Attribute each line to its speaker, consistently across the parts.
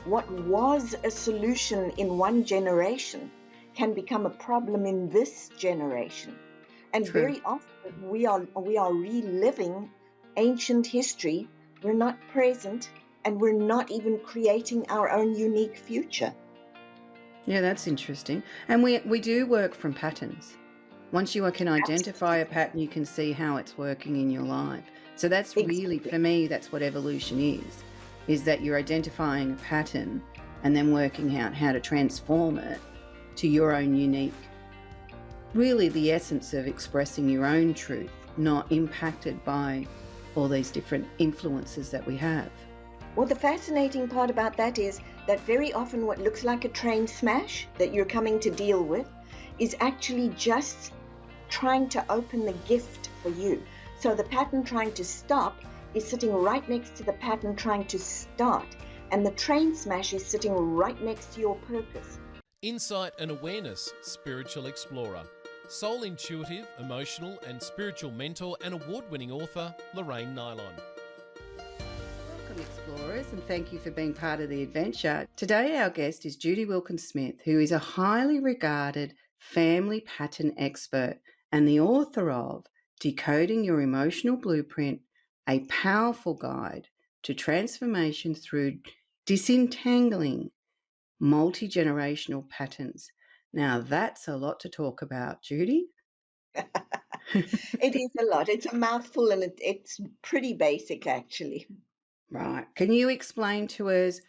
Speaker 1: what was a solution in one generation can become a problem in this generation. And
Speaker 2: True.
Speaker 1: very often we are reliving ancient history. We're not present, and we're not even creating our own unique future.
Speaker 2: Yeah, that's interesting. And we do work from patterns. Once you can identify a pattern, you can see how it's working in your life. So that's really,
Speaker 1: Exactly.
Speaker 2: for me, that's what evolution is that you're identifying a pattern and then working out how to transform it to your own unique, really the essence of expressing your own truth, not impacted by all these different influences that we have.
Speaker 1: Well, the fascinating part about that is that very often what looks like a train smash that you're coming to deal with is actually just trying to open the gift for you. So the pattern trying to stop is sitting right next to the pattern trying to start, and the train smash is sitting right next to your purpose.
Speaker 3: Insight and awareness, spiritual explorer. Soul intuitive, emotional and spiritual mentor and award-winning author, Lorraine Nylon.
Speaker 2: Welcome, explorers, and thank you for being part of the adventure. Today our guest is Judy Wilkins Smith, who is a highly regarded family pattern expert and the author of Decoding Your Emotional Blueprint, a powerful guide to transformation through disentangling multi-generational patterns. Now that's a lot to talk about, Judy.
Speaker 1: It is a lot. It's a mouthful, and it's pretty basic, actually.
Speaker 2: Right. Can you explain to us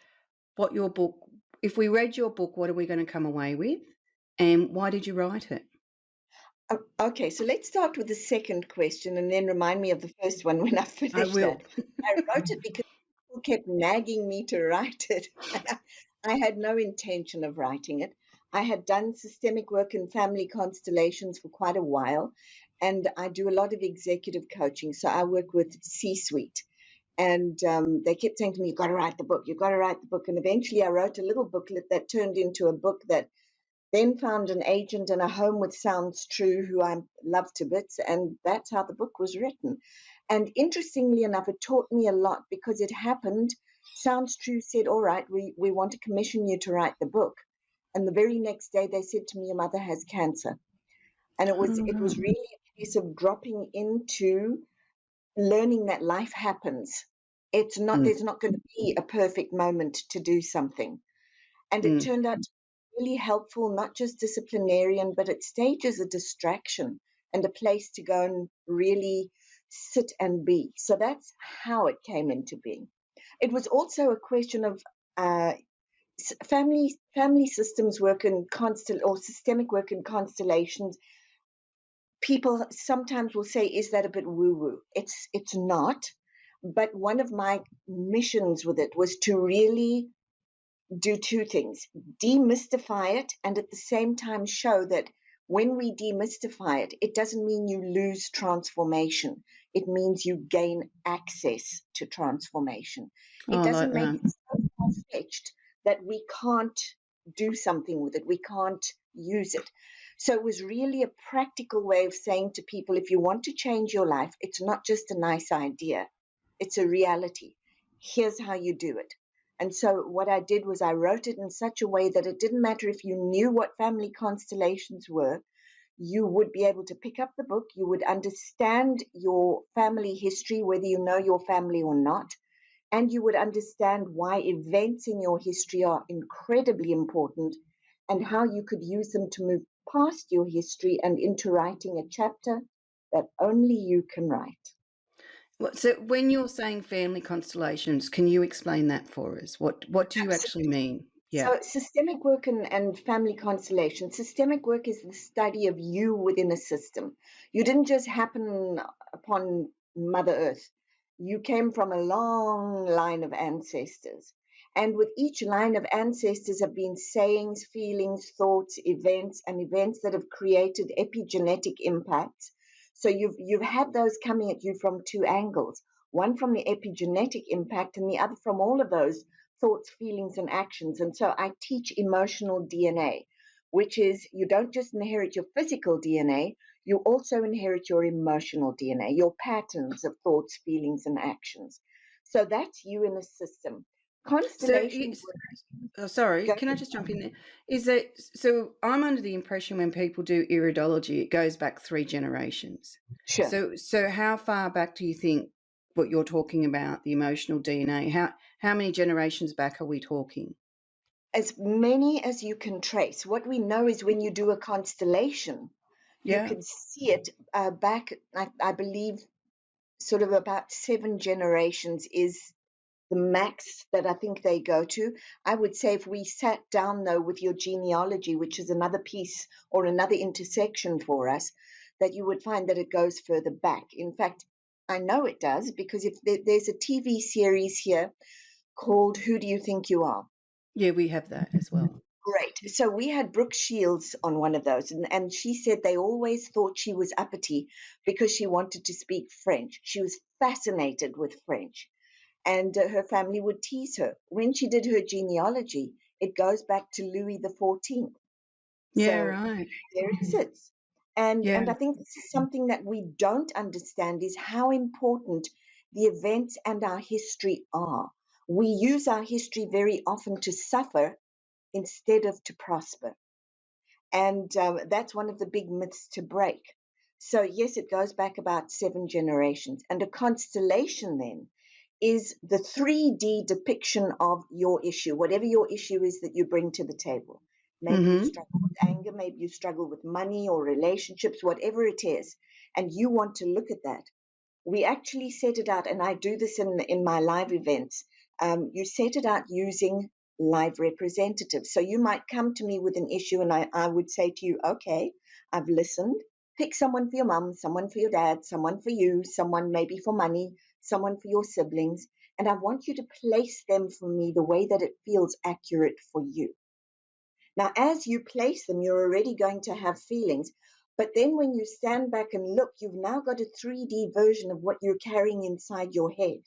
Speaker 2: what your book, if we read your book, what are we going to come away with? And why did you write it?
Speaker 1: Okay, so let's start with the second question and then remind me of the first one when I finish
Speaker 2: I will.
Speaker 1: that. I wrote it because people kept nagging me to write it. I had no intention of writing it. I had done systemic work in family constellations for quite a while, and I do a lot of executive coaching. So I work with C-suite. And they kept saying to me, "You've got to write the book. You've got to write the book." And eventually I wrote a little booklet that turned into a book that then found an agent and a home with Sounds True, who I love to bits, and that's how the book was written. And interestingly enough, it taught me a lot because it happened. Sounds True said, "All right, we want to commission you to write the book." And the very next day they said to me, "Your mother has cancer." And it was really a case of dropping into learning that life happens. It's not, there's not going to be a perfect moment to do something. And it turned out really helpful, not just disciplinarian, but at stages a distraction and a place to go and really sit and be. So that's how it came into being. It was also a question of family systems work in or systemic work in constellations. People sometimes will say, "Is that a bit woo-woo?" It's not. But one of my missions with it was to really do two things: demystify it, and at the same time show that when we demystify it, it doesn't mean you lose transformation. It means you gain access to transformation. It doesn't make it so far-fetched that we can't do something with it, we can't use it. So it was really a practical way of saying to people, if you want to change your life, it's not just a nice idea, it's a reality. Here's how you do it. And so what I did was I wrote it in such a way that it didn't matter if you knew what family constellations were, you would be able to pick up the book, you would understand your family history, whether you know your family or not, and you would understand why events in your history are incredibly important and how you could use them to move past your history and into writing a chapter that only you can write.
Speaker 2: So when you're saying family constellations, can you explain that for us? What do you actually mean? Yeah.
Speaker 1: So systemic work and family constellation. Systemic work is the study of you within a system. You didn't just happen upon Mother Earth. You came from a long line of ancestors. And with each line of ancestors have been sayings, feelings, thoughts, events, and events that have created epigenetic impacts. So you've had those coming at you from two angles, one from the epigenetic impact and the other from all of those thoughts, feelings, and actions. And so I teach emotional DNA, which is you don't just inherit your physical DNA, you also inherit your emotional DNA, your patterns of thoughts, feelings, and actions. So that's you in a system.
Speaker 2: So,
Speaker 1: Constellation
Speaker 2: sorry,
Speaker 1: work.
Speaker 2: can I just jump in there? Is that so? I'm under the impression when people do iridology, it goes back 3 generations.
Speaker 1: Sure.
Speaker 2: So how far back do you think what you're talking about, the emotional DNA? How many generations back are we talking?
Speaker 1: As many as you can trace. What we know is when you do a constellation, you
Speaker 2: Yeah.
Speaker 1: can see it back, I believe, sort of about 7 generations is the max that I think they go to. I would say if we sat down, though, with your genealogy, which is another piece or another intersection for us, that you would find that it goes further back. In fact, I know it does because if there's a TV series here called Who Do You Think You Are?
Speaker 2: Yeah, we have that as well.
Speaker 1: Great. So we had Brooke Shields on one of those, and she said they always thought she was uppity because she wanted to speak French. She was fascinated with French, and her family would tease her. When she did her genealogy, it goes back to Louis the 14th.
Speaker 2: Yeah,
Speaker 1: So
Speaker 2: right.
Speaker 1: there it sits. And
Speaker 2: Yeah.
Speaker 1: I think this is something that we don't understand is how important the events and our history are. We use our history very often to suffer instead of to prosper. And that's one of the big myths to break. So, yes, it goes back about 7 generations. And a constellation then is the 3D depiction of your issue, whatever your issue is that you bring to the table. Maybe you
Speaker 2: Mm-hmm.
Speaker 1: struggle with anger, maybe you struggle with money or relationships, whatever it is, and you want to look at that. We actually set it out, and I do this in my live events. You set it out using live representatives. So you might come to me with an issue, and I would say to you, okay, I've listened. Pick someone for your mum, someone for your dad, someone for you, someone maybe for money, someone for your siblings. And I want you to place them for me the way that it feels accurate for you. Now, as you place them, you're already going to have feelings. But then when you stand back and look, you've now got a 3D version of what you're carrying inside your head.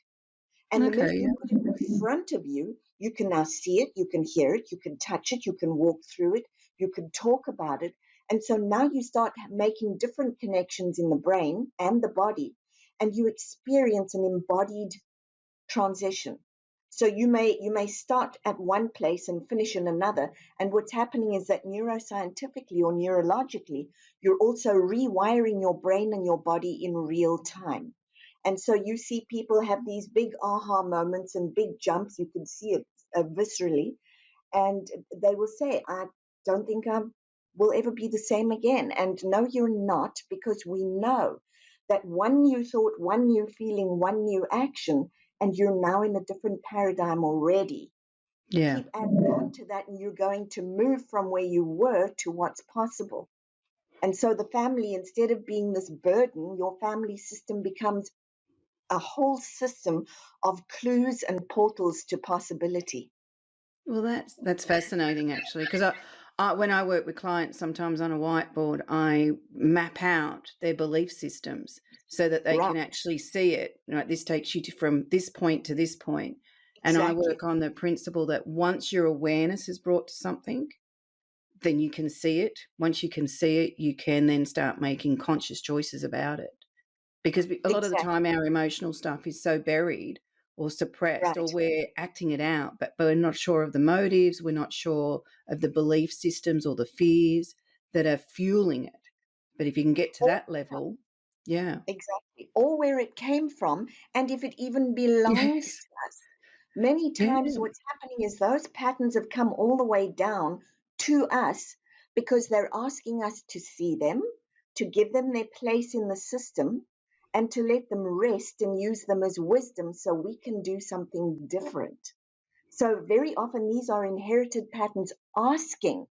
Speaker 1: And the
Speaker 2: Okay.
Speaker 1: minute you
Speaker 2: Yeah.
Speaker 1: put it in front of you, you can now see it, you can hear it, you can touch it, you can walk through it, you can talk about it. And so now you start making different connections in the brain and the body, and you experience an embodied transition. So you may start at one place and finish in another. And what's happening is that neuroscientifically or neurologically, you're also rewiring your brain and your body in real time. And so you see people have these big aha moments and big jumps. You can see it viscerally, and they will say, I don't think I will ever be the same again. And no, you're not, because we know that one new thought, one new feeling, one new action, and you're now in a different paradigm already.
Speaker 2: Yeah.
Speaker 1: Keep adding on to that, and you're going to move from where you were to what's possible. And so the family, instead of being this burden, your family system becomes a whole system of clues and portals to possibility.
Speaker 2: Well, that's fascinating actually, because when I work with clients, sometimes on a whiteboard, I map out their belief systems so that they
Speaker 1: Right,
Speaker 2: can actually see it. This takes you from this point to this point, and I
Speaker 1: exactly.
Speaker 2: work on the principle that once your awareness is brought to something, then you can see it. Once you can see it, you can then start making conscious choices about it. Because a lot of the
Speaker 1: Exactly.
Speaker 2: time our emotional stuff is so buried or suppressed, or
Speaker 1: Right.
Speaker 2: we're acting it out, but we're not sure of the motives, we're not sure of the belief systems or the fears that are fueling it. But if you can get to
Speaker 1: Or
Speaker 2: that level, yeah.
Speaker 1: exactly. Or where it came from, and if it even belongs
Speaker 2: Yes.
Speaker 1: to us. Many
Speaker 2: Yeah.
Speaker 1: times what's happening is those patterns have come all the way down to us because they're asking us to see them, to give them their place in the system, and to let them rest and use them as wisdom so we can do something different. So very often these are inherited patterns asking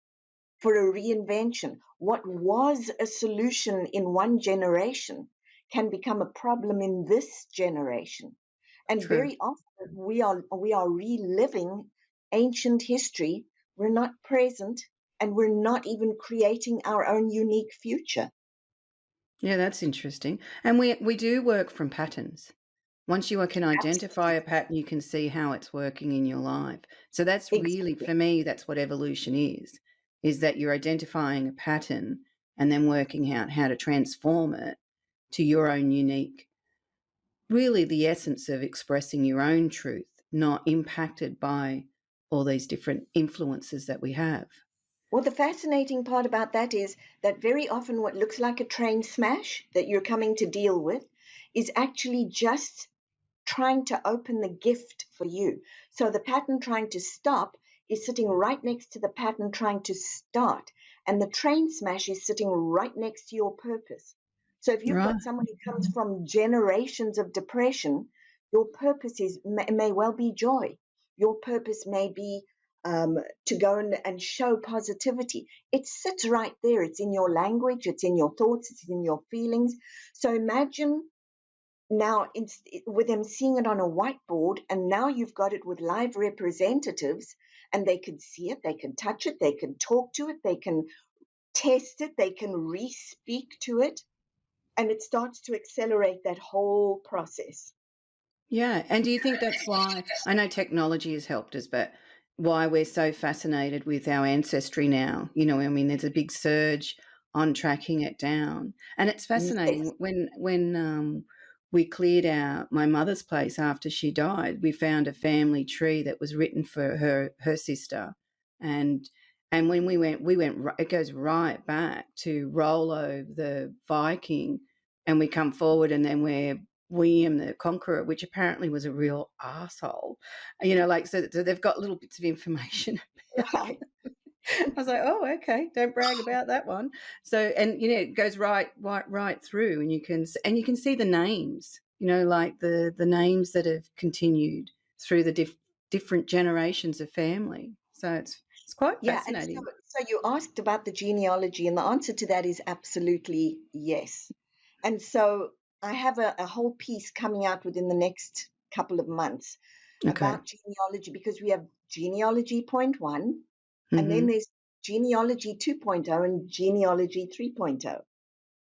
Speaker 1: for a reinvention. What was a solution in one generation can become a problem in this generation. And
Speaker 2: True.
Speaker 1: very often we are reliving ancient history. We're not present, and we're not even creating our own unique future.
Speaker 2: Yeah, that's interesting. And we do work from patterns. Once you can identify a
Speaker 1: Absolutely.
Speaker 2: pattern, you can see how it's working in your life. So that's really,
Speaker 1: Exactly.
Speaker 2: for me, that's what evolution is that you're identifying a pattern and then working out how to transform it to your own unique, really the essence of expressing your own truth not impacted by all these different influences that we have.
Speaker 1: Well, the fascinating part about that is that very often what looks like a train smash that you're coming to deal with is actually just trying to open the gift for you. So the pattern trying to stop is sitting right next to the pattern trying to start. And the train smash is sitting right next to your purpose. So if you've
Speaker 2: Right.
Speaker 1: got someone who comes from generations of depression, your purpose may well be joy. Your purpose may be to go and show positivity. It sits right there. It's in your language, it's in your thoughts, it's in your feelings. So imagine now with them seeing it on a whiteboard, and now you've got it with live representatives, and they can see it, they can touch it, they can talk to it, they can test it, they can re-speak to it, and it starts to accelerate that whole process.
Speaker 2: Yeah. And do you think that's why, I know technology has helped us, but why we're so fascinated with our ancestry now? You know, I mean, there's a big surge on tracking it down. And it's fascinating.
Speaker 1: Yes.
Speaker 2: When we cleared out my mother's place after she died, we found a family tree that was written for her sister. And when we went, it goes right back to Rollo the Viking, and we come forward, and then we're William the Conqueror, which apparently was a real arsehole. You know, like, so they've got little bits of information about
Speaker 1: Right.
Speaker 2: I was like, oh, okay, don't brag about that one. So, and you know, it goes right through, and you can see the names. You know, like the names that have continued through the different generations of family. So it's quite
Speaker 1: Yeah, and
Speaker 2: fascinating.
Speaker 1: so you asked about the genealogy, and the answer to that is absolutely yes. And so I have a whole piece coming out within the next couple of months
Speaker 2: Okay.
Speaker 1: about genealogy, because we have genealogy point one, and then
Speaker 2: Mm-hmm.
Speaker 1: there's genealogy 2.0 and genealogy 3.0.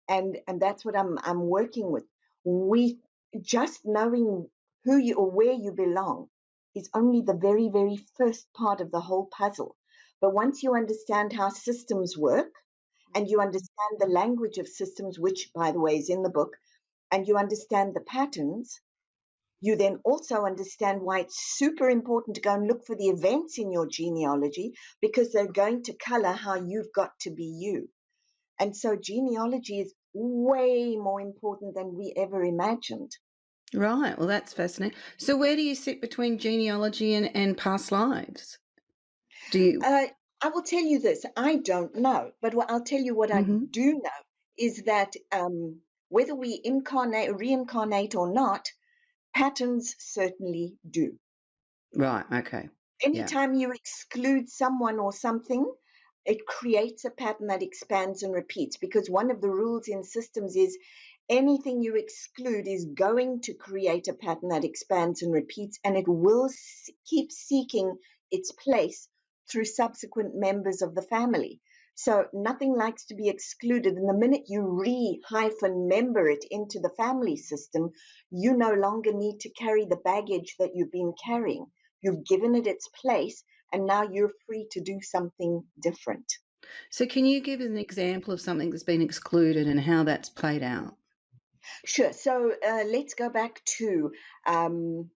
Speaker 1: And that's what I'm working with. We just knowing who you or where you belong is only the very, very first part of the whole puzzle. But once you understand how systems work, and you understand the language of systems, which, by the way, is in the book, and you understand the patterns, you then also understand why it's super important to go and look for the events in your genealogy, because they're going to color how you've got to be you. And so genealogy is way more important than we ever imagined.
Speaker 2: Right. Well, that's fascinating. So, where do you sit between genealogy and past lives? Do you?
Speaker 1: I will tell you this, I don't know, but I'll tell you what I
Speaker 2: Mm-hmm.
Speaker 1: do know is that whether we reincarnate or not, patterns certainly do.
Speaker 2: Right. Okay. Yeah.
Speaker 1: Anytime you exclude someone or something, it creates a pattern that expands and repeats, because one of the rules in systems is anything you exclude is going to create a pattern that expands and repeats, and it will keep seeking its place through subsequent members of the family. So nothing likes to be excluded. And the minute you re-hyphen member it into the family system, you no longer need to carry the baggage that you've been carrying. You've given it its place, and now you're free to do something different.
Speaker 2: So, can you give us an example of something that's been excluded and how that's played out?
Speaker 1: Sure. So let's go back to um,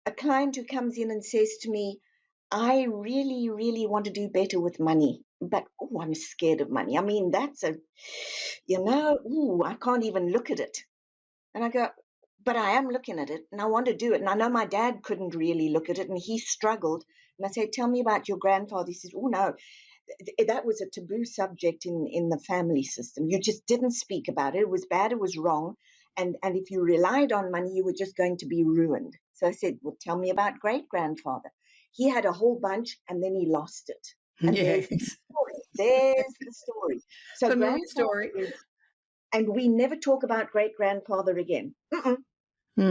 Speaker 1: a client who comes in and says to me, I really, really want to do better with money, but oh, I'm scared of money. I mean, I can't even look at it. And I go, but I am looking at it and I want to do it. And I know my dad couldn't really look at it and he struggled. And I said, tell me about your grandfather. He says, oh, no, that was a taboo subject in the family system. You just didn't speak about it. It was bad. It was wrong. And if you relied on money, you were just going to be ruined. So I said, well, tell me about great grandfather. He had a whole bunch and then he lost it. And there's the
Speaker 2: Yes.
Speaker 1: story. There's the story. So
Speaker 2: Familiar
Speaker 1: grandfather
Speaker 2: story.
Speaker 1: is, and we never talk about great grandfather again.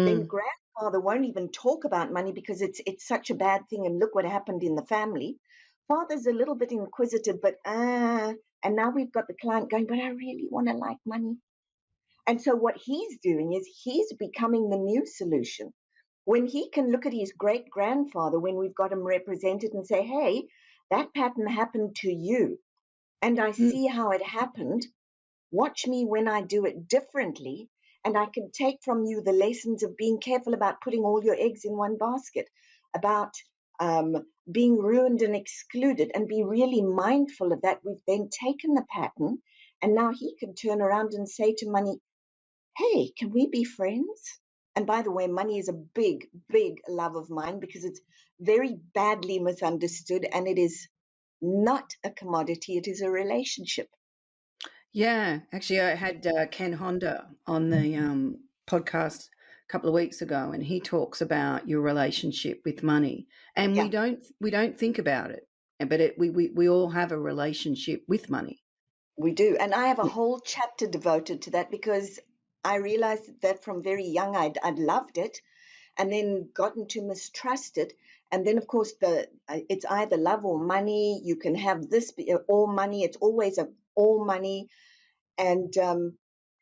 Speaker 1: Then
Speaker 2: Mm.
Speaker 1: grandfather won't even talk about money because it's such a bad thing. And look what happened in the family. Father's a little bit inquisitive, but and now we've got the client going, but I really want to like money. And so what he's doing is he's becoming the new solution. When he can look at his great grandfather, when we've got him represented, and say, hey, that pattern happened to you, and I
Speaker 2: Mm.
Speaker 1: see how it happened. Watch me when I do it differently. And I can take from you the lessons of being careful about putting all your eggs in one basket, about being ruined and excluded, and be really mindful of that. We've then taken the pattern, and now he can turn around and say to money, hey, can we be friends? And by the way, money is a big, big love of mine because it's very badly misunderstood, and it is not a commodity, it is a relationship.
Speaker 2: Yeah, actually, I had Ken Honda on the podcast a couple of weeks ago, and he talks about your relationship with money, and
Speaker 1: Yeah,
Speaker 2: we don't think about it, but we all have a relationship with money.
Speaker 1: we do. And I have a whole chapter devoted to that because I realized that from very young I'd loved it and then gotten to mistrust it. And then, of course, it's either love or money. You can have this, all money. It's always all money. And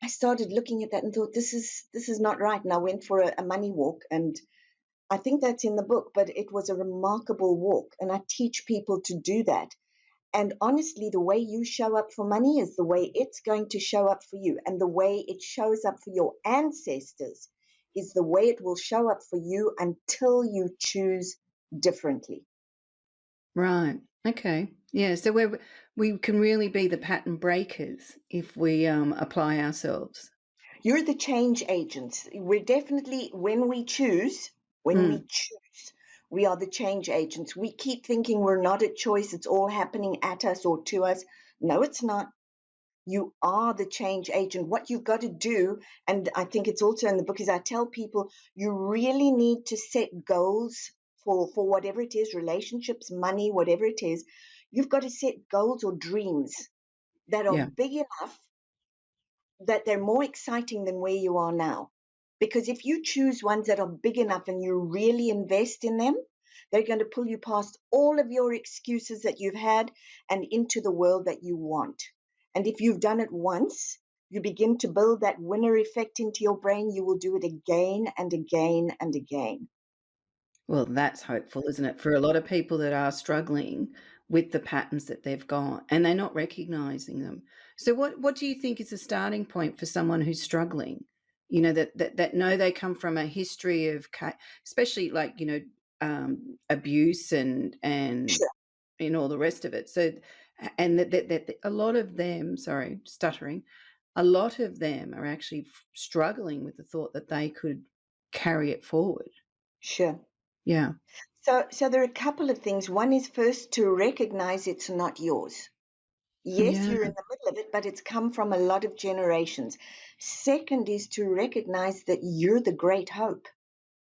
Speaker 1: I started looking at that and thought, this is not right. And I went for a money walk, and I think that's in the book, but it was a remarkable walk. And I teach people to do that. And honestly, the way you show up for money is the way it's going to show up for you. And the way it shows up for your ancestors is the way it will show up for you until you choose differently.
Speaker 2: Right. Okay. Yeah. So we can really be the pattern breakers if we apply ourselves.
Speaker 1: You're the change agents. We're definitely, when we
Speaker 2: Mm.
Speaker 1: choose, we are the change agents. We keep thinking we're not a choice. It's all happening at us or to us. No, it's not. You are the change agent. What you've got to do, and I think it's also in the book, is I tell people you really need to set goals for whatever it is, relationships, money, whatever it is. You've got to set goals or dreams that are
Speaker 2: Yeah.
Speaker 1: big enough that they're more exciting than where you are now. Because if you choose ones that are big enough and you really invest in them, they're going to pull you past all of your excuses that you've had and into the world that you want. And if you've done it once, you begin to build that winner effect into your brain, you will do it again and again and again.
Speaker 2: Well, that's hopeful, isn't it? For a lot of people that are struggling with the patterns that they've got and they're not recognizing them. So what do you think is the starting point for someone who's struggling? You know, that know they come from a history of especially like, abuse and
Speaker 1: Sure,
Speaker 2: all the rest of it. So and that a lot of them, sorry, stuttering, a lot of them are actually struggling with the thought that they could carry it forward.
Speaker 1: sure.
Speaker 2: Yeah.
Speaker 1: So there are a couple of things. One is first to recognize it's not yours. Yes,
Speaker 2: Yeah.
Speaker 1: you're in the middle of it, but it's come from a lot of generations. Second is to recognize that you're the great hope.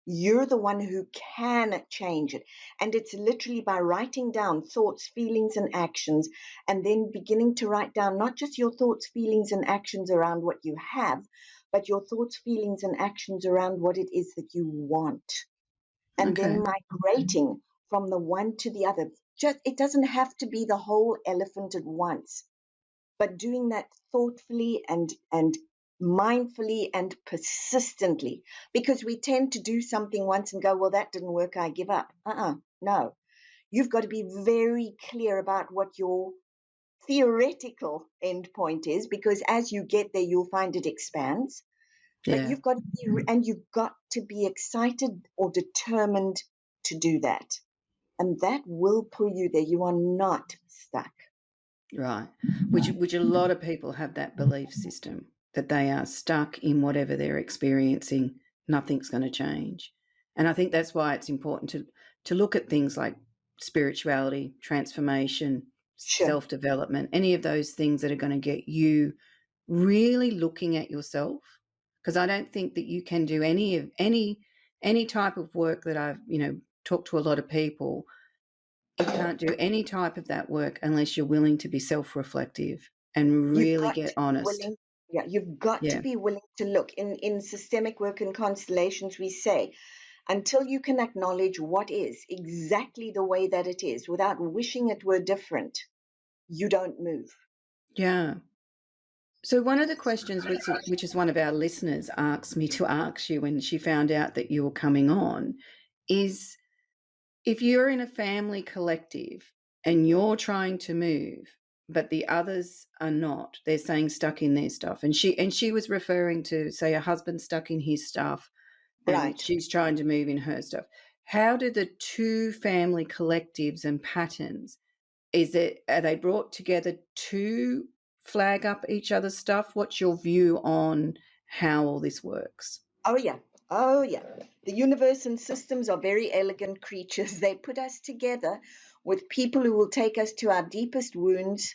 Speaker 1: You're the one who can change it. And it's literally by writing down thoughts, feelings, and actions, and then beginning to write down not just your thoughts, feelings, and actions around what you have, but your thoughts, feelings, and actions around what it is that you want. And
Speaker 2: Okay.
Speaker 1: then migrating from the one to the other. Just it doesn't have to be the whole elephant at once, but doing that thoughtfully and mindfully and persistently, because we tend to do something once and go, well, that didn't work, I give up. No, you've got to be very clear about what your theoretical end point is, because as you get there you'll find it expands. But
Speaker 2: Yeah.
Speaker 1: you've got to be, and you've got to be excited or determined to do that, and that will pull you there. You are not stuck.
Speaker 2: Right. Which a lot of people have that belief system that they are stuck in whatever they're experiencing, nothing's going to change. And I think that's why it's important to look at things like spirituality, transformation,
Speaker 1: Sure,
Speaker 2: self-development, any of those things that are going to get you really looking at yourself. Because I don't think that you can do any type of work that I've, talked to a lot of people. You can't do any type of that work unless you're willing to be self-reflective and
Speaker 1: you've
Speaker 2: really
Speaker 1: got
Speaker 2: get
Speaker 1: to be
Speaker 2: honest.
Speaker 1: willing. Yeah, you've got to
Speaker 2: Yeah.
Speaker 1: be willing to look. In systemic work and constellations, we say until you can acknowledge what is exactly the way that it is without wishing it were different, you don't move.
Speaker 2: Yeah. So one of the questions which is one of our listeners asked me to ask you when she found out that you were coming on is if you're in a family collective and you're trying to move, but the others are not. They're saying stuck in their stuff. And she was referring to, say, a husband stuck in his stuff and
Speaker 1: Right.
Speaker 2: she's trying to move in her stuff. How do the two family collectives and patterns, are they brought together to flag up each other's stuff? What's your view on how all this works?
Speaker 1: Oh, yeah. Oh, yeah. The universe and systems are very elegant creatures. They put us together with people who will take us to our deepest wounds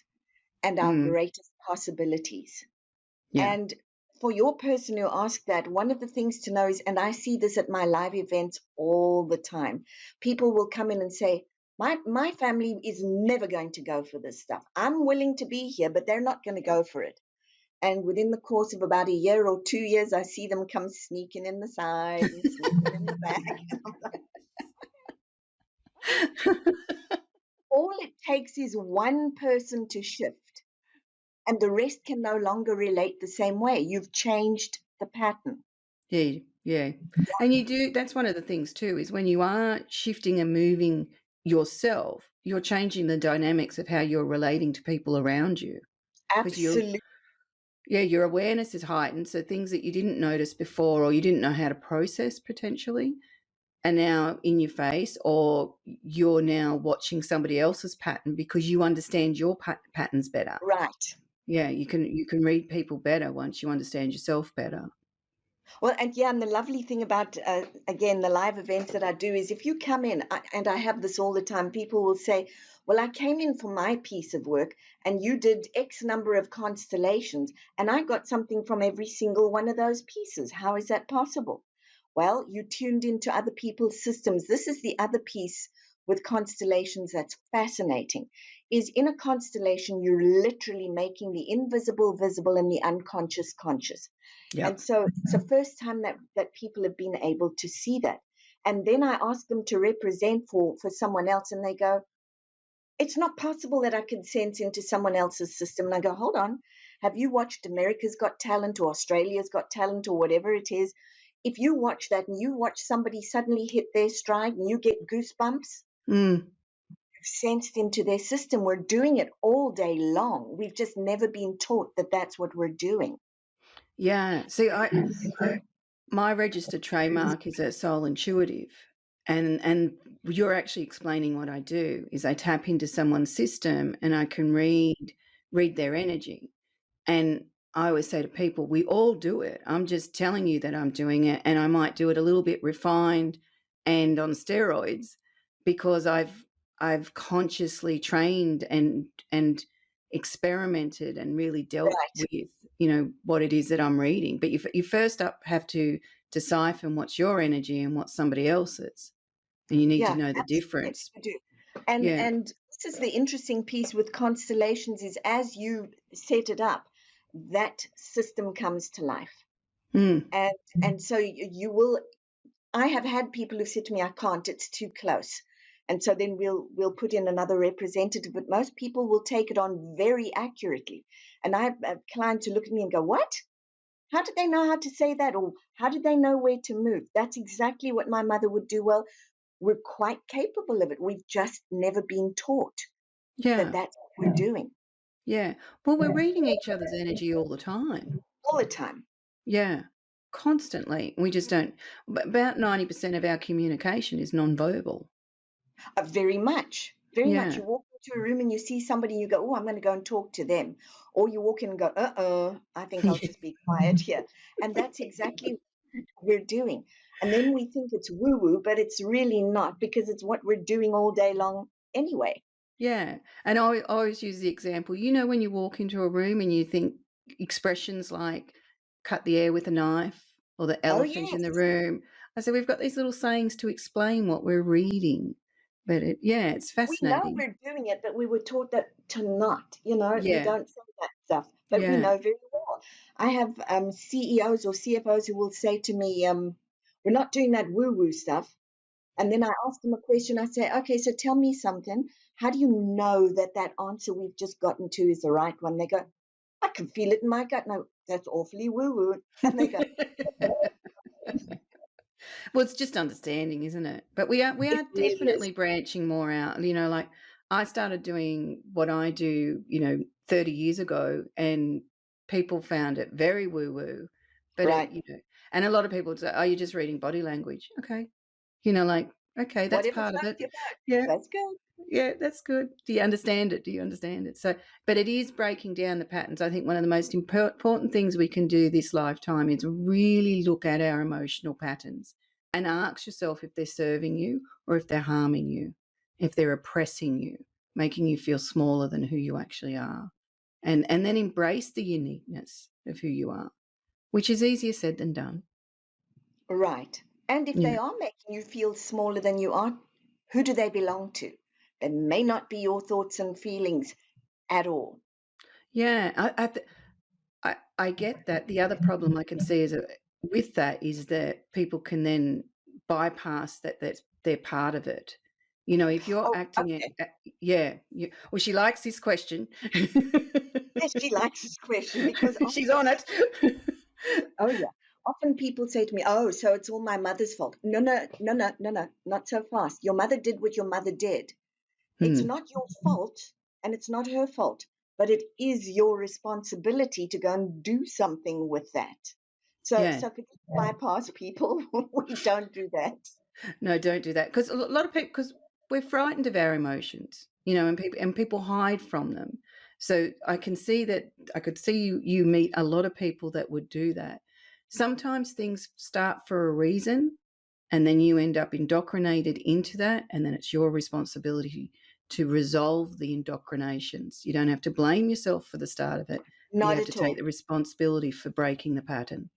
Speaker 1: and our greatest possibilities.
Speaker 2: Yeah.
Speaker 1: And for your person who asked that, one of the things to know is, and I see this at my live events all the time, people will come in and say, my family is never going to go for this stuff. I'm willing to be here, but they're not going to go for it. And within the course of about a year or 2 years, I see them come sneaking in the side and sneaking in the back. All it takes is one person to shift, and the rest can no longer relate the same way. You've changed the pattern.
Speaker 2: Yeah. And that's one of the things too, is when you are shifting and moving yourself, you're changing the dynamics of how you're relating to people around you. Because
Speaker 1: Absolutely.
Speaker 2: your awareness is heightened. So things that you didn't notice before or you didn't know how to process potentially are now in your face, or you're now watching somebody else's pattern because you understand your patterns better.
Speaker 1: Right.
Speaker 2: Yeah, you can read people better once you understand yourself better.
Speaker 1: Well, and the lovely thing about, again, the live events that I do is if you come in, and I have this all the time, people will say, well, I came in for my piece of work and you did X number of constellations and I got something from every single one of those pieces. How is that possible? Well, you tuned into other people's systems. This is the other piece with constellations that's fascinating, is in a constellation, you're literally making the invisible visible and the unconscious conscious.
Speaker 2: Yeah.
Speaker 1: And so it's the first time that people have been able to see that. And then I ask them to represent for someone else, and they go, it's not possible that I could sense into someone else's system. And I go, hold on, have you watched America's Got Talent or Australia's Got Talent or whatever it is? If you watch that and you watch somebody suddenly hit their stride and you get goosebumps, you've sensed into their system. We're doing it all day long. We've just never been taught that that's what we're doing.
Speaker 2: Yeah. See, my registered trademark is a soul intuitive, and you're actually explaining what I do is I tap into someone's system and I can read their energy. And I always say to people, we all do it. I'm just telling you that I'm doing it, and I might do it a little bit refined and on steroids because I've consciously trained and experimented and really dealt
Speaker 1: Right.
Speaker 2: with, what it is that I'm reading. But you first up have to decipher what's your energy and what's somebody else's, and you need to know the difference.
Speaker 1: You do. And this is the interesting piece with constellations is as you set it up, that system comes to life. And so you will. I have had people who said to me, I can't, it's too close. And so then we'll put in another representative, but most people will take it on very accurately. And I have clients who look at me and go, what? How did they know how to say that? Or how did they know where to move? That's exactly what my mother would do. Well, we're quite capable of it. We've just never been taught that that's what we're doing.
Speaker 2: Yeah. Well, we're reading each other's energy all the time.
Speaker 1: All the time.
Speaker 2: Yeah. Constantly. We just don't. About 90% of our communication is nonverbal.
Speaker 1: Very much. Very much.
Speaker 2: Yeah.
Speaker 1: You walk into a room and you see somebody and you go, oh, I'm going to go and talk to them. Or you walk in and go, I think I'll just be quiet here. And that's exactly what we're doing. And then we think it's woo-woo, but it's really not because it's what we're doing all day long anyway.
Speaker 2: Yeah. And I always use the example, when you walk into a room and you think expressions like cut the air with a knife or the elephant in the room. I said, we've got these little sayings to explain what we're reading. But it's
Speaker 1: We know
Speaker 2: fascinating.
Speaker 1: we're doing it, but we were taught that to not, you
Speaker 2: Yeah.
Speaker 1: don't say that stuff. But we know very well. I have CEOs or CFOs who will say to me, we're not doing that woo-woo stuff. And then I ask them a question. I say, okay, so tell me something. How do you know that answer we've just gotten to is the right one? They go, I can feel it in my gut. No, that's awfully woo-woo. And they go,
Speaker 2: Well, it's just understanding, isn't it? But we are
Speaker 1: it really
Speaker 2: definitely
Speaker 1: is.
Speaker 2: branching more out. Like I started doing what I do, 30 years ago, and people found it very woo-woo. But
Speaker 1: Right.
Speaker 2: and a lot of people say, "Oh, you're just reading body language." Okay. Like, okay, that's
Speaker 1: Whatever
Speaker 2: part of
Speaker 1: floats
Speaker 2: it.
Speaker 1: your boat.
Speaker 2: Yeah.
Speaker 1: That's good.
Speaker 2: Yeah, that's good. Do you understand it? Do you understand it? So, but it is breaking down the patterns. I think one of the most important things we can do this lifetime is really look at our emotional patterns and ask yourself if they're serving you or if they're harming you, if they're oppressing you, making you feel smaller than who you actually are. And then embrace the uniqueness of who you are, which is easier said than done.
Speaker 1: Right. And if
Speaker 2: You
Speaker 1: they
Speaker 2: know.
Speaker 1: are making you feel smaller than you are, who do they belong to? They may not be your thoughts and feelings at all.
Speaker 2: Yeah, I get that. The other problem I can see is with that is that people can then bypass that they're part of it. If you're
Speaker 1: Oh,
Speaker 2: acting
Speaker 1: okay.
Speaker 2: yeah, well, she likes this question.
Speaker 1: Yes, she likes this question because
Speaker 2: She's
Speaker 1: often,
Speaker 2: on it.
Speaker 1: oh yeah, often people say to me, "Oh, so it's all my mother's fault." No, no, no, no, no, no, not so fast. Your mother did what your mother did. It's
Speaker 2: Hmm.
Speaker 1: not your fault and it's not her fault, but it is your responsibility to go and do something with that. So,
Speaker 2: Yeah.
Speaker 1: so could you bypass people? We don't do that.
Speaker 2: No, don't do that because a lot of people, because we're frightened of our emotions, and people hide from them. So I can see that. I could see you meet a lot of people that would do that. Sometimes things start for a reason, and then you end up indoctrinated into that, and then it's your responsibility to resolve the indoctrinations. You don't have to blame yourself for the start of it, but you
Speaker 1: Not
Speaker 2: have to
Speaker 1: at
Speaker 2: take
Speaker 1: all.
Speaker 2: the responsibility for breaking the pattern.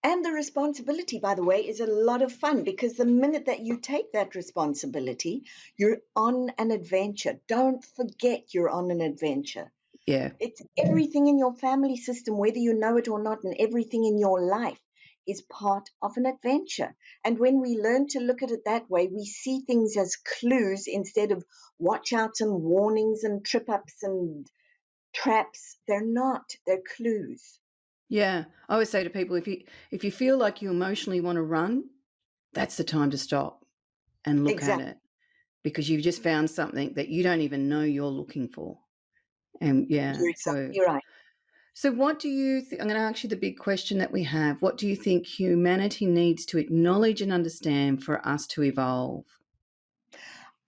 Speaker 1: And the responsibility, by the way, is a lot of fun because the minute that you take that responsibility, you're on an adventure. Don't forget you're on an adventure.
Speaker 2: Yeah.
Speaker 1: It's everything in your family system, whether you know it or not, and everything in your life is part of an adventure. And when we learn to look at it that way, we see things as clues instead of watch outs and warnings and trip ups and traps. They're not, they're clues.
Speaker 2: Yeah, I always say to people, if you feel like you emotionally want to run, that's the time to stop and look at
Speaker 1: Exactly.
Speaker 2: it because you've just found something that you don't even know you're looking for. And yeah,
Speaker 1: You're
Speaker 2: so
Speaker 1: exactly right.
Speaker 2: so what do you think? I'm going to ask you the big question that we have. What do you think humanity needs to acknowledge and understand for us to evolve?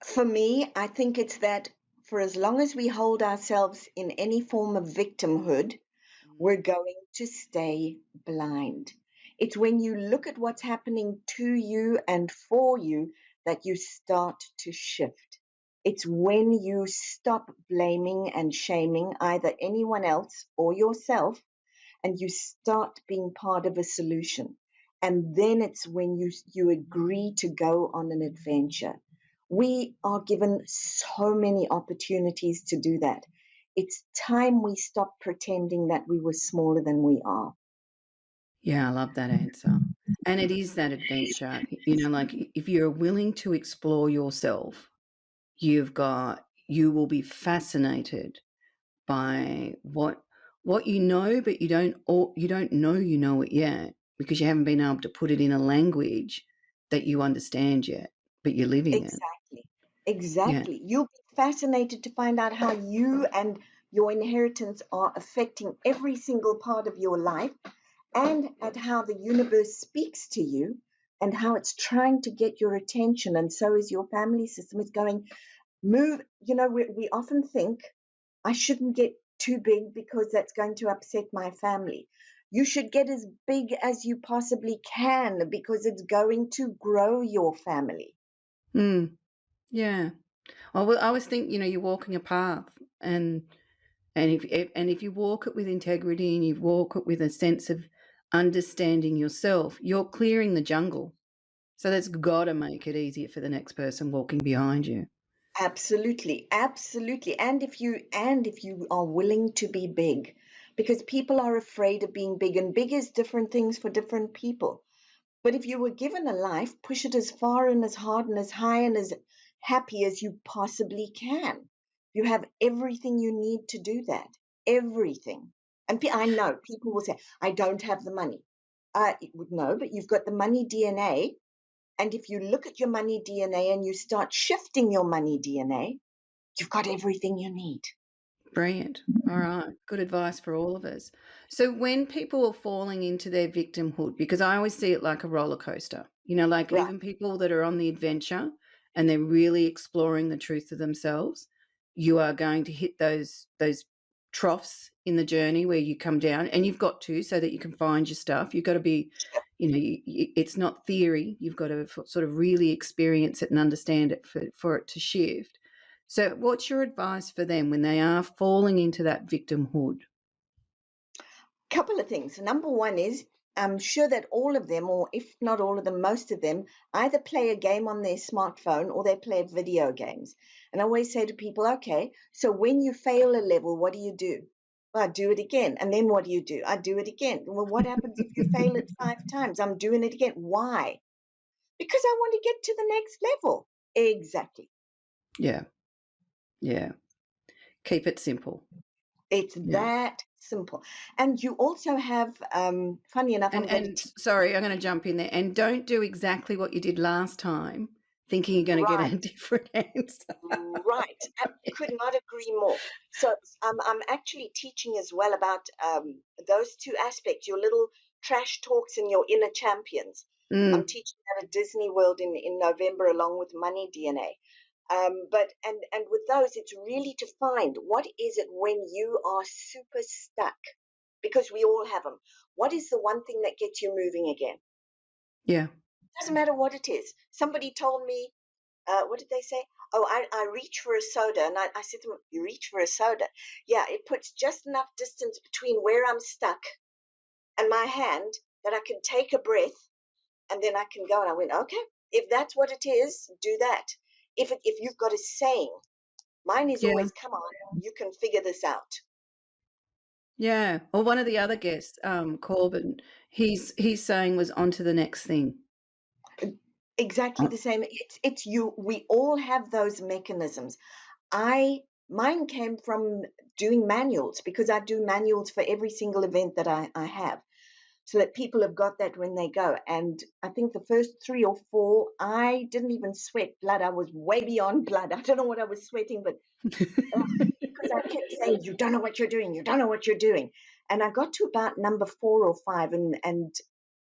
Speaker 1: For me, I think it's that for as long as we hold ourselves in any form of victimhood, we're going to stay blind. It's when you look at what's happening to you and for you that you start to shift. It's when you stop blaming and shaming either anyone else or yourself and you start being part of a solution. And then it's when you agree to go on an adventure. We are given so many opportunities to do that. It's time we stop pretending that we were smaller than we are.
Speaker 2: Yeah, I love that answer. And it is that adventure. Like if you're willing to explore yourself, you will be fascinated by what you know, but you don't know you know it yet because you haven't been able to put it in a language that you understand yet, but you're living it.
Speaker 1: Exactly.
Speaker 2: Yeah.
Speaker 1: Exactly. You'll be fascinated to find out how you and your inheritance are affecting every single part of your life and at how the universe speaks to you and how it's trying to get your attention. And so is your family system. It's going, move. We often think, I shouldn't get too big because that's going to upset my family. You should get as big as you possibly can because it's going to grow your family.
Speaker 2: Mm, yeah. I always think, you're walking a path, and if you walk it with integrity and you walk it with a sense of understanding yourself, you're clearing the jungle. So that's got to make it easier for the next person walking behind you.
Speaker 1: Absolutely, absolutely. And if you are willing to be big, because people are afraid of being big, and big is different things for different people. But if you were given a life, push it as far and as hard and as high and as happy as you possibly can. You have everything you need to do that. Everything. And I know people will say, I don't have the money. No, but you've got the money DNA. And if you look at your money DNA and you start shifting your money DNA, you've got everything you need.
Speaker 2: Brilliant. All right. Good advice for all of us. So when people are falling into their victimhood, because I always see it like a roller coaster, like
Speaker 1: Right.
Speaker 2: even people that are on the adventure and they're really exploring the truth of themselves, you are going to hit those troughs in the journey where you come down, and you've got to, so that you can find your stuff. You've got to be, it's not theory. You've got to sort of really experience it and understand it for it to shift. So what's your advice for them when they are falling into that victimhood?
Speaker 1: Couple of things. Number one is, I'm sure that all of them, or if not all of them, most of them, either play a game on their smartphone or they play video games. And I always say to people, okay, so when you fail a level, what do you do? Well, I do it again. And then what do you do? I do it again. Well, what happens if you fail it 5 times? I'm doing it again. Why? Because I want to get to the next level. Exactly.
Speaker 2: Yeah. Yeah. Keep it simple.
Speaker 1: It's
Speaker 2: Yeah.
Speaker 1: that simple. And you also have, funny enough,
Speaker 2: And sorry, I'm going to jump in there. And don't do exactly what you did last time, thinking you're going to
Speaker 1: right.
Speaker 2: get a different answer.
Speaker 1: Right, I could not agree more. So I'm actually teaching as well about those two aspects, your little trash talks and your inner champions. I'm teaching at a Disney World in November along with Money DNA. But with those, it's really to find what is it when you are super stuck, because we all have them. What is the one thing that gets you moving again?
Speaker 2: Yeah.
Speaker 1: Doesn't matter what it is. Somebody told me, what did they say? Oh, I reach for a soda. And I said to them, you reach for a soda? Yeah, it puts just enough distance between where I'm stuck and my hand that I can take a breath and then I can go. And I went, okay, if that's what it is, do that. If you've got a saying, mine is
Speaker 2: Yeah.
Speaker 1: always, come on, you can figure this out.
Speaker 2: Yeah. Or one of the other guests, Corbin, he's saying was on to the next thing.
Speaker 1: Exactly the same. It's you. We all have those mechanisms. Mine came from doing manuals, because I do manuals for every single event that I have, so that people have got that when they go. And I think the first 3 or 4, I didn't even sweat blood. I was way beyond blood. I don't know what I was sweating, but because I kept saying, you don't know what you're doing. You don't know what you're doing. And I got to about number 4 or 5, and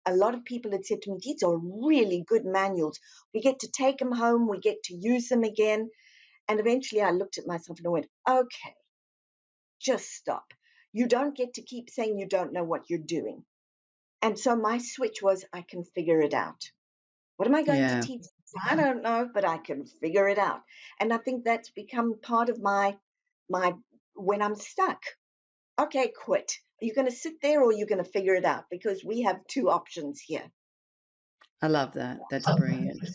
Speaker 1: a lot of people had said to me, these are really good manuals. We get to take them home. We get to use them again. And eventually I looked at myself and I went, okay, just stop. You don't get to keep saying you don't know what you're doing. And so my switch was, I can figure it out. What am I going to teach? I don't know, but I can figure it out. And I think that's become part of my when I'm stuck. Okay, quit. Are you going to sit there, or are you going to figure it out? Because we have 2 options here.
Speaker 2: I love that. That's brilliant.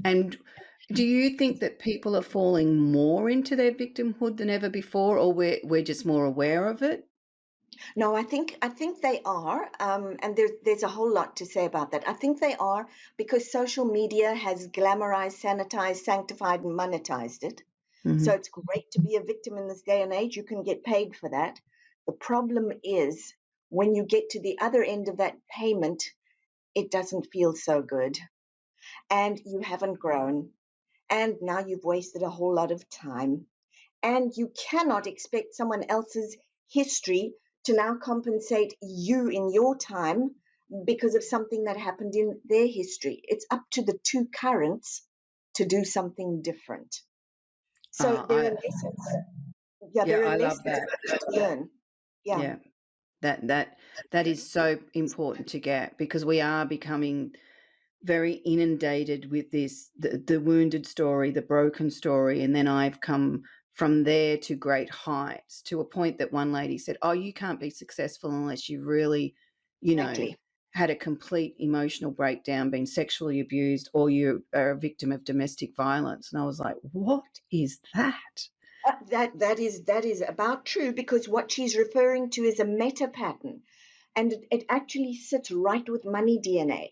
Speaker 2: And do you think that people are falling more into their victimhood than ever before, or we're just more aware of it?
Speaker 1: No, I think they are, and there's a whole lot to say about that. I think they are, because social media has glamorized, sanitized, sanctified, and monetized it. So it's great to be a victim in this day and age. You can get paid for that. The problem is, when you get to the other end of that payment, it doesn't feel so good, and you haven't grown, and now you've wasted a whole lot of time, and you cannot expect someone else's history to now compensate you in your time because of something that happened in their history. It's up to the 2 currents to do something different. So there are lessons. Yeah, there are
Speaker 2: I love
Speaker 1: lessons
Speaker 2: that.
Speaker 1: to learn. Yeah.
Speaker 2: That is so important to get, because we are becoming very inundated with this, the wounded story, the broken story. And then I've come from there to great heights, to a point that one lady said, oh, you can't be successful unless you really,
Speaker 1: Exactly.
Speaker 2: had a complete emotional breakdown, been sexually abused, or you are a victim of domestic violence. And I was like, what is that?
Speaker 1: That is about true, because what she's referring to is a meta pattern, and it actually sits right with money DNA.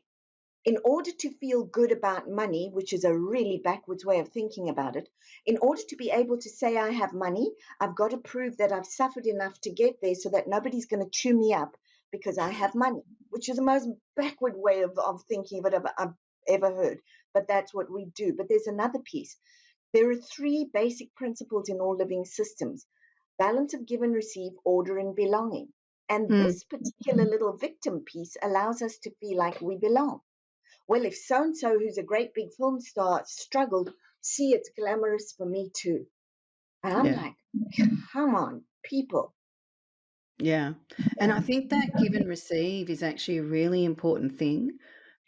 Speaker 1: In order to feel good about money, which is a really backwards way of thinking about it, in order to be able to say I have money, I've got to prove that I've suffered enough to get there, so that nobody's going to chew me up because I have money, which is the most backward way of thinking of it I've ever heard. But that's what we do. But there's another piece. There are three basic principles in all living systems: balance of give and receive, order, and belonging. And
Speaker 2: Mm,
Speaker 1: this particular little victim piece allows us to feel like we belong. Well, if so and so, who's a great big film star, struggled, see, it's glamorous for me too. And I'm
Speaker 2: yeah.
Speaker 1: like, come on, people.
Speaker 2: Yeah. And I think that give and receive is actually a really important thing,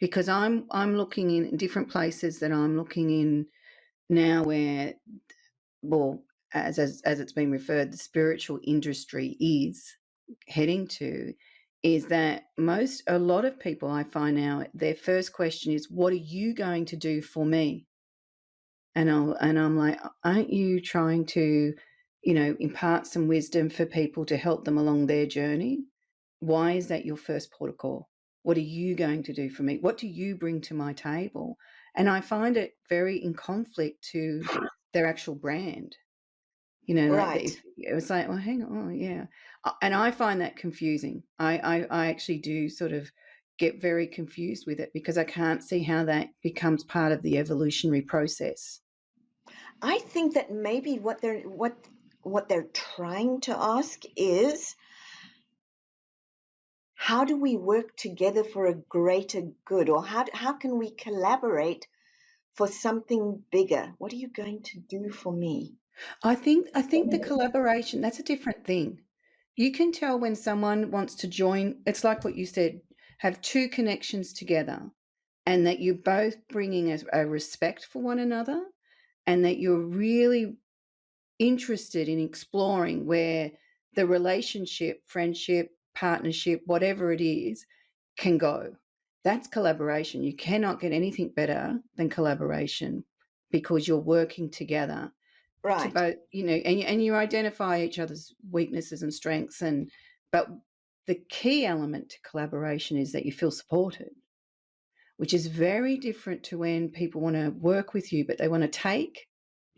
Speaker 2: because I'm looking in different places that I'm looking in now where, well, as it's been referred, the spiritual industry is heading to, is that a lot of people I find now, their first question is, what are you going to do for me? And I'm like, aren't you trying to, impart some wisdom for people to help them along their journey? Why is that your first port of call? What are you going to do for me? What do you bring to my table? And I find it very in conflict to their actual brand. Like
Speaker 1: Right.
Speaker 2: if it was like, well, hang on, oh, yeah. And I find that confusing. I actually do sort of get very confused with it, because I can't see how that becomes part of the evolutionary process.
Speaker 1: I think that maybe what they're trying to ask is, how do we work together for a greater good, or how can we collaborate for something bigger? What are you going to do for me?
Speaker 2: I think the collaboration, that's a different thing. You can tell when someone wants to join. It's like what you said, have two connections together, and that you're both bringing a respect for one another, and that you're really interested in exploring where the relationship, friendship, partnership, whatever it is, can go. That's collaboration. You cannot get anything better than collaboration, because you're working together to
Speaker 1: Right.
Speaker 2: both, and you identify each other's weaknesses and strengths. But the key element to collaboration is that you feel supported, which is very different to when people want to work with you, but they want to take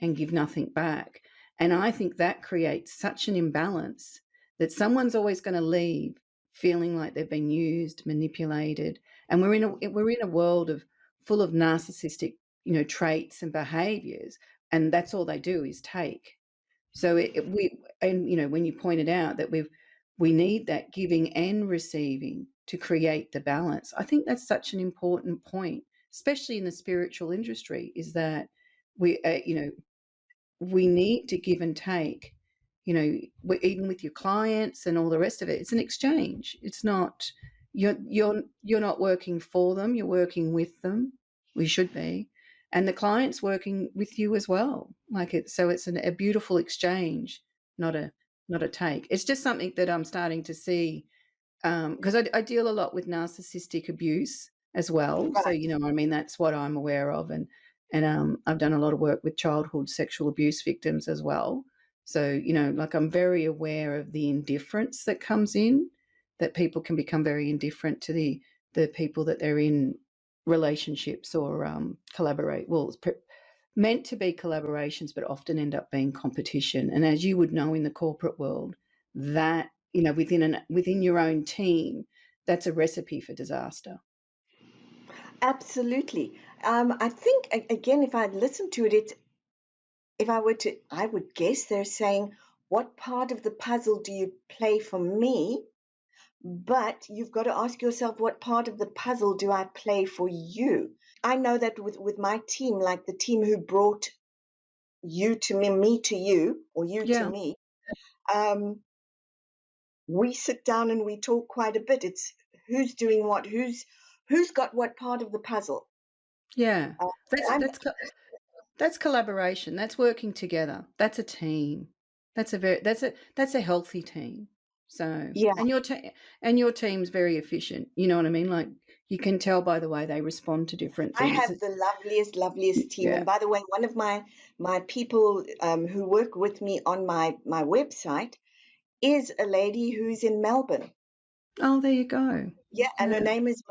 Speaker 2: and give nothing back. And I think that creates such an imbalance that someone's always going to leave feeling like they've been used, manipulated. And we're in a world full of narcissistic, traits and behaviors, and that's all they do is take. So when you pointed out that we need that giving and receiving to create the balance, I think that's such an important point, especially in the spiritual industry, is that we need to give and take. Even with your clients and all the rest of it, it's an exchange. It's not you're not working for them, you're working with them. We should be, and the client's working with you as well. So it's a beautiful exchange, not a take. It's just something that I'm starting to see, because I deal a lot with narcissistic abuse as well. So,
Speaker 1: Right.
Speaker 2: that's what I'm aware of. And I've done a lot of work with childhood sexual abuse victims as well. So, I'm very aware of the indifference that comes in, that people can become very indifferent to the people that they're in relationships or collaborate. Well, it's meant to be collaborations, but often end up being competition. And as you would know, in the corporate world, that within your own team, that's a recipe for disaster.
Speaker 1: Absolutely. I think again, if I'd listened to it, if I were to, I would guess they're saying, what part of the puzzle do you play for me? But you've got to ask yourself, what part of the puzzle do I play for you? I know that with my team, like the team who brought you to me to you, or you to
Speaker 2: Yeah,
Speaker 1: me, um, we sit down and we talk quite a bit. It's who's doing what, who's got what part of the puzzle.
Speaker 2: yeah.
Speaker 1: Uh,
Speaker 2: That's
Speaker 1: I'm
Speaker 2: that's co- that's collaboration. That's working together. That's a team. That's a healthy team. So,
Speaker 1: Yeah,
Speaker 2: and your team's very efficient. You know what I mean? Like, you can tell by the way they respond to different
Speaker 1: I
Speaker 2: things.
Speaker 1: have the loveliest team.
Speaker 2: Yeah.
Speaker 1: And by the way, one of my people who work with me on my website is a lady who's in Melbourne.
Speaker 2: Oh, there you go.
Speaker 1: Yeah, and her
Speaker 2: Yeah.
Speaker 1: name is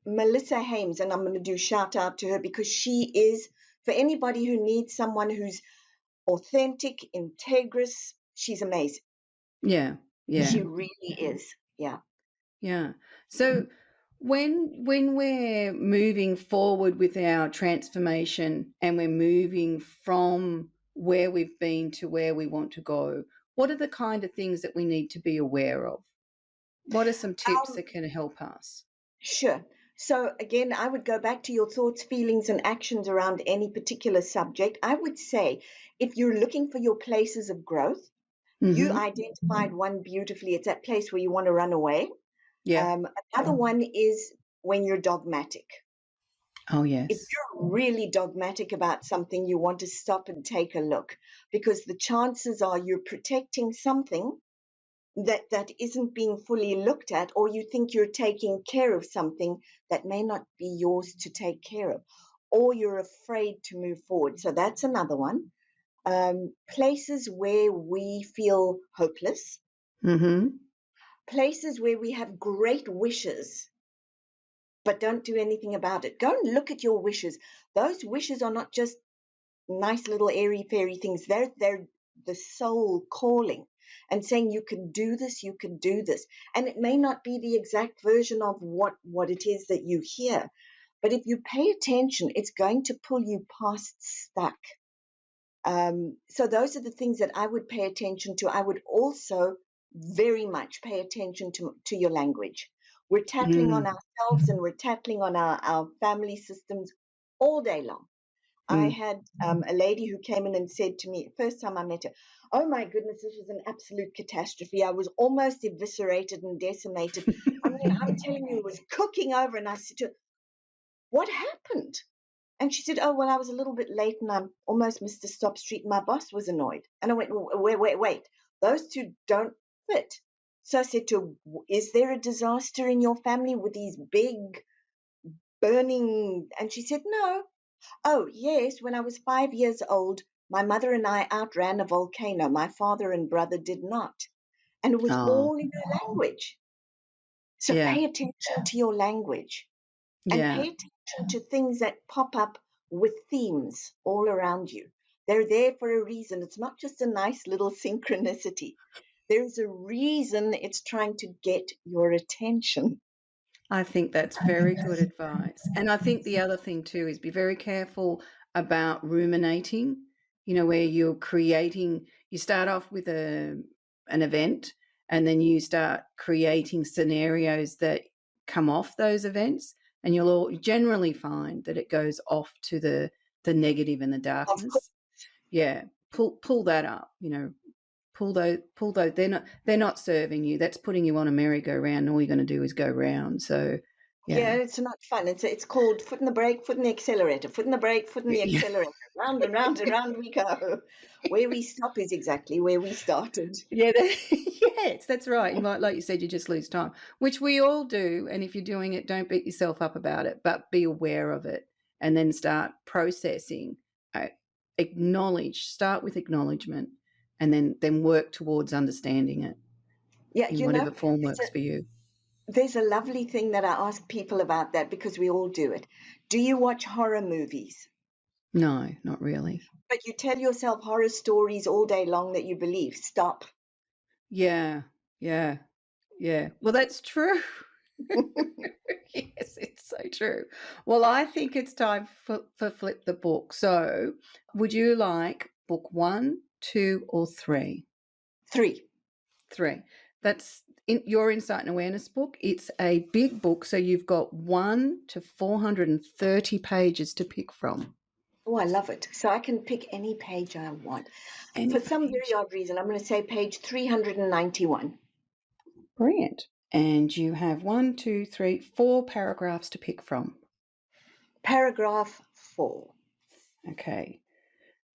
Speaker 1: Melissa Hames, and I'm going to do shout out to her because she is, for anybody who needs someone who's authentic, integrous, she's amazing.
Speaker 2: Yeah. Yeah.
Speaker 1: She really is. Yeah.
Speaker 2: Yeah. So When we're moving forward with our transformation and we're moving from where we've been to where we want to go, what are the kind of things that we need to be aware of? What are some tips
Speaker 1: Um,
Speaker 2: that can help us?
Speaker 1: sure. So again, I would go back to your thoughts, feelings, and actions around any particular subject. I would say if you're looking for your places of growth, you
Speaker 2: Mm-hmm.
Speaker 1: identified one beautifully. It's that place where you want to run away.
Speaker 2: Yeah.
Speaker 1: Another one is when you're dogmatic.
Speaker 2: Oh,
Speaker 1: If
Speaker 2: yes.
Speaker 1: you're really dogmatic about something, you want to stop and take a look because the chances are you're protecting something that isn't being fully looked at, or you think you're taking care of something that may not be yours to take care of, or you're afraid to move forward. So that's another one. Places where we feel hopeless,
Speaker 2: Mm-hmm.
Speaker 1: places where we have great wishes but don't do anything about it. Go and look at your wishes. Those wishes are not just nice little airy fairy things. They're the soul calling and saying you can do this, you can do this. And it may not be the exact version of what it is that you hear. But if you pay attention, it's going to pull you past stuck. So those are the things that I would pay attention to. I would also very much pay attention to your language. We're tattling on
Speaker 2: Mm.
Speaker 1: ourselves and we're tattling on our family systems all day long. I
Speaker 2: Mm.
Speaker 1: had a lady who came in and said to me, first time I met her, "Oh my goodness, this was an absolute catastrophe. I was almost eviscerated and decimated. I mean, I'm telling you, it was cooking over." And I said to her, "What happened?" And she said, "Oh, well, I was a little bit late and I almost missed a stop street. My boss was annoyed." And I went, Wait. Those two don't fit." So I said to her, "Is there a disaster in your family with these big burning?" And she said, "No." "Oh, yes, when I was 5 years old, my mother and I outran a volcano. My father and brother did not." And it was
Speaker 2: Oh,
Speaker 1: all in her language. So
Speaker 2: yeah.
Speaker 1: pay attention to your language and
Speaker 2: Yeah.
Speaker 1: pay attention to things that pop up with themes all around you. They're there for a reason. It's not just a nice little synchronicity. There's a reason it's trying to get your attention.
Speaker 2: I think that's very good advice. And I think the other thing too is be very careful about ruminating, where you're creating, you start off with an event and then you start creating scenarios that come off those events, and you'll generally find that it goes off to the negative and the
Speaker 1: Of course,
Speaker 2: darkness. Yeah. Pull that up, pull those they're not serving you. That's putting you on a merry-go-round, and all you're going to do is go round. So
Speaker 1: yeah,
Speaker 2: yeah.
Speaker 1: it's not fun. It's called foot in the brake, foot in the accelerator, foot in the brake, foot in the
Speaker 2: Yeah.
Speaker 1: accelerator. Round and round and round we go. Where we stop is exactly where we started.
Speaker 2: Yeah, yes, that's right. You might, like you said, you just lose time, which we all do. And if you're doing it, don't beat yourself up about it, but be aware of it and then start processing. uh, Start with acknowledgement, and then work towards understanding it
Speaker 1: Yeah,
Speaker 2: in whatever form
Speaker 1: there's
Speaker 2: works for you.
Speaker 1: there's a lovely thing that I ask people about that because we all do it. Do you watch horror movies?
Speaker 2: No, not really.
Speaker 1: But you tell yourself horror stories all day long that you believe. Stop.
Speaker 2: Yeah, yeah, yeah. Well, that's true. Yes, it's so true. Well, I think it's time for Flip the Book. So, would you like book one, two, or three?
Speaker 1: 3.
Speaker 2: Three. That's in your Insight and Awareness book. It's a big book, so you've got 1 to 430 pages to pick from.
Speaker 1: Oh, I love it. So I can pick any page I want.
Speaker 2: Any
Speaker 1: For some
Speaker 2: page.
Speaker 1: very odd reason, I'm going to say page 391.
Speaker 2: Brilliant. And you have 1, 2, 3, 4 paragraphs to pick from.
Speaker 1: Paragraph 4.
Speaker 2: Okay.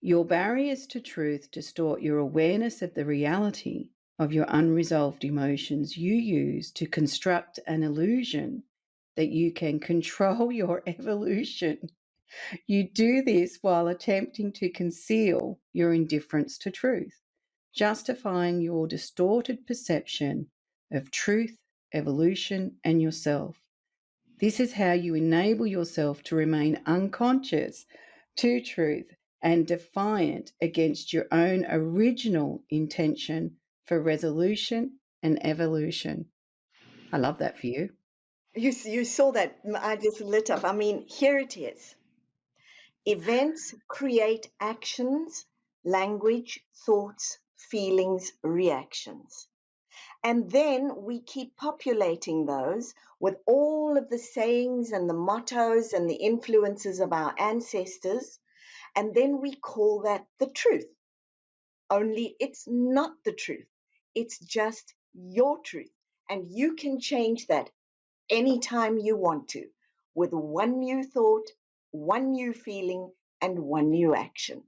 Speaker 2: Your barriers to truth distort your awareness of the reality of your unresolved emotions. You use to construct an illusion that you can control your evolution. You do this while attempting to conceal your indifference to truth, justifying your distorted perception of truth, evolution, and yourself. This is how you enable yourself to remain unconscious to truth and defiant against your own original intention for resolution and evolution. I love that for you.
Speaker 1: You saw that. I just lit up. I mean, here it is. Events create actions, language, thoughts, feelings, reactions. And then we keep populating those with all of the sayings and the mottos and the influences of our ancestors. And then we call that the truth. Only it's not the truth. It's just your truth. And you can change that anytime you want to with one new thought, one new feeling, and one new action.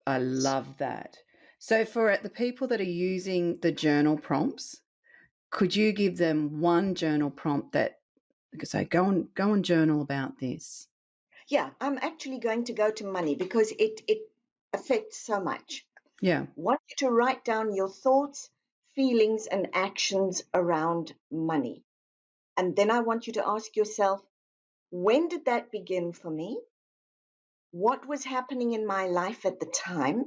Speaker 2: I love that. So for the people that are using the journal prompts, could you give them one journal prompt that say go and journal about this?
Speaker 1: Yeah, I'm actually going to go to money because it affects so much.
Speaker 2: Yeah.
Speaker 1: I want you to write down your thoughts, feelings, and actions around money. And then I want you to ask yourself, when did that begin for me? What was happening in my life at the time?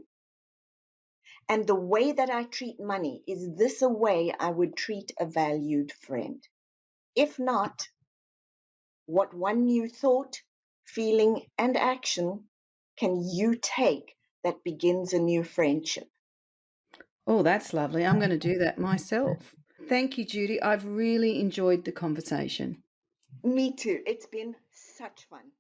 Speaker 1: And the way that I treat money, is this a way I would treat a valued friend? If not, what one new thought, feeling, and action can you take that begins a new friendship?
Speaker 2: Oh, that's lovely. I'm going to do that myself. Thank you, Judy. I've really enjoyed the conversation.
Speaker 1: Me too. It's been such fun.